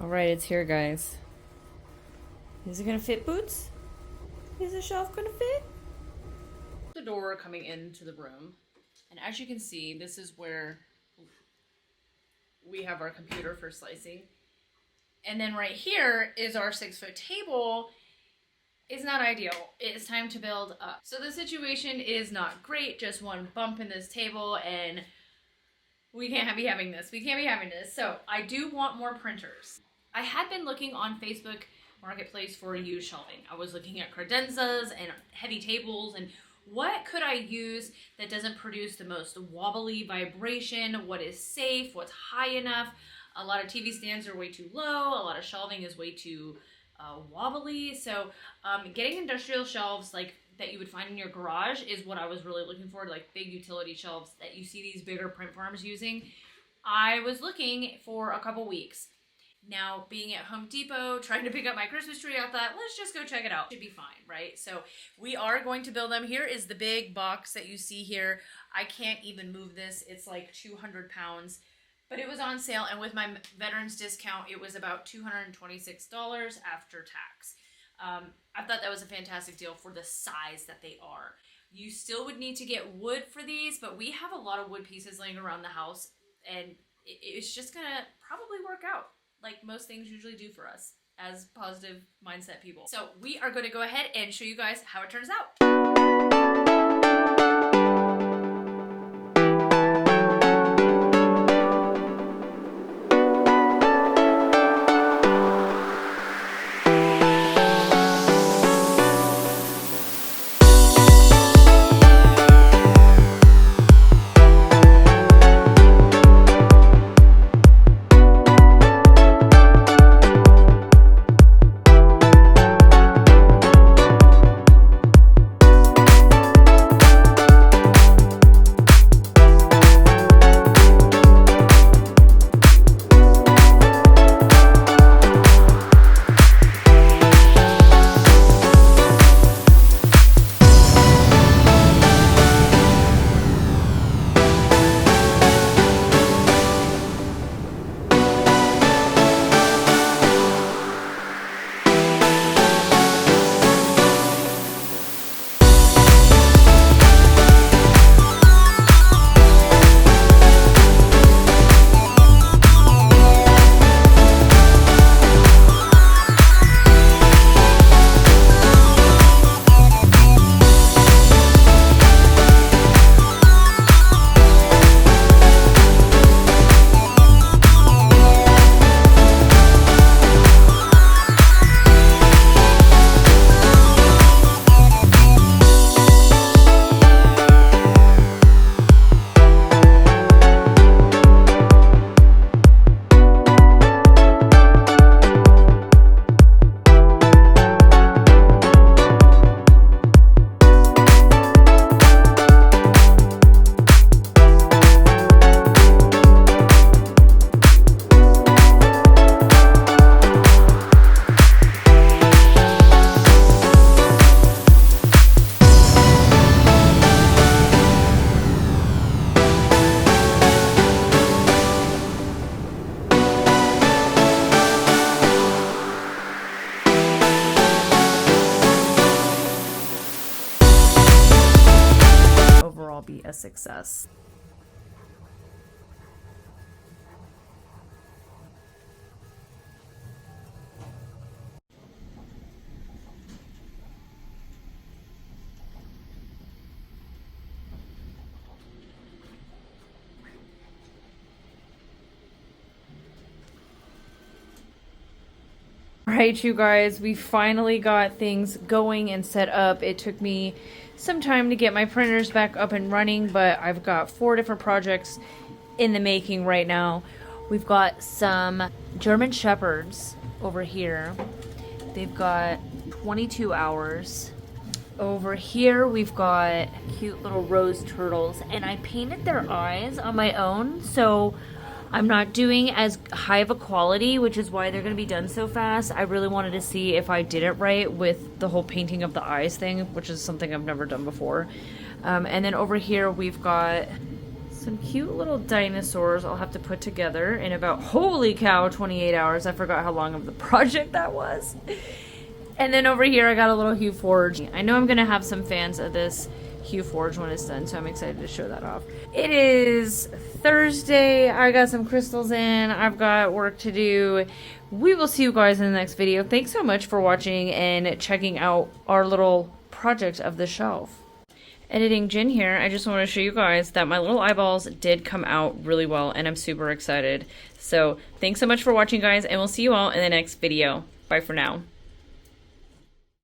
Alright, it's here, guys. Is it gonna fit, Boots? Is the shelf gonna fit? The door coming into the room. And as you can see, this is where we have our computer for slicing. And then right here is our 6-foot table. It's not ideal. It's time to build up. So the situation is not great. Just one bump in this table and we can't be having this. We can't be having this. So I do want more printers. I had been looking on Facebook Marketplace for used shelving. I was looking at credenzas and heavy tables and what could I use that doesn't produce the most wobbly vibration, what is safe, what's high enough. A lot of TV stands are way too low, a lot of shelving is way too wobbly. So getting industrial shelves like that you would find in your garage is what I was really looking for, like big utility shelves that you see these bigger print farms using. I was looking for a couple weeks. Now, being at Home Depot, trying to pick up my Christmas tree, I thought, let's just go check it out. Should be fine, right? So we are going to build them. Here is the big box that you see here. I can't even move this. It's like 200 pounds, but it was on sale. And with my veterans discount, it was about $226 after tax. I thought that was a fantastic deal for the size that they are. You still would need to get wood for these, but we have a lot of wood pieces laying around the house, and it's just gonna probably work out, like most things usually do for us as positive mindset people. So we are going to go ahead and show you guys how it turns out. Overall be a success. Alright, you guys, we finally got things going and set up. It took me some time to get my printers back up and running, but I've got 4 different projects in the making right now. We've got some German Shepherds over here. They've got 22 hours. Over here we've got cute little rose turtles, and I painted their eyes on my own, so I'm not doing as high of a quality, which is why they're going to be done so fast. I really wanted to see if I did it right with the whole painting of the eyes thing, which is something I've never done before. And then over here we've got Some cute little dinosaurs I'll have to put together in about, holy cow, 28 hours. I forgot how long of the project that was. And then over here I got a little Hue Forge. I know I'm going to have some fans of this Hue Forge when it's done, so I'm excited to show that off. It is Thursday. I got some crystals in. I've got work to do. We will see you guys in the next video. Thanks so much for watching and checking out our little project of the shelf. Editing Jen here. I just want to show you guys that my little eyeballs did come out really well, and I'm super excited. So thanks so much for watching, guys, and we'll see you all in the next video. Bye for now.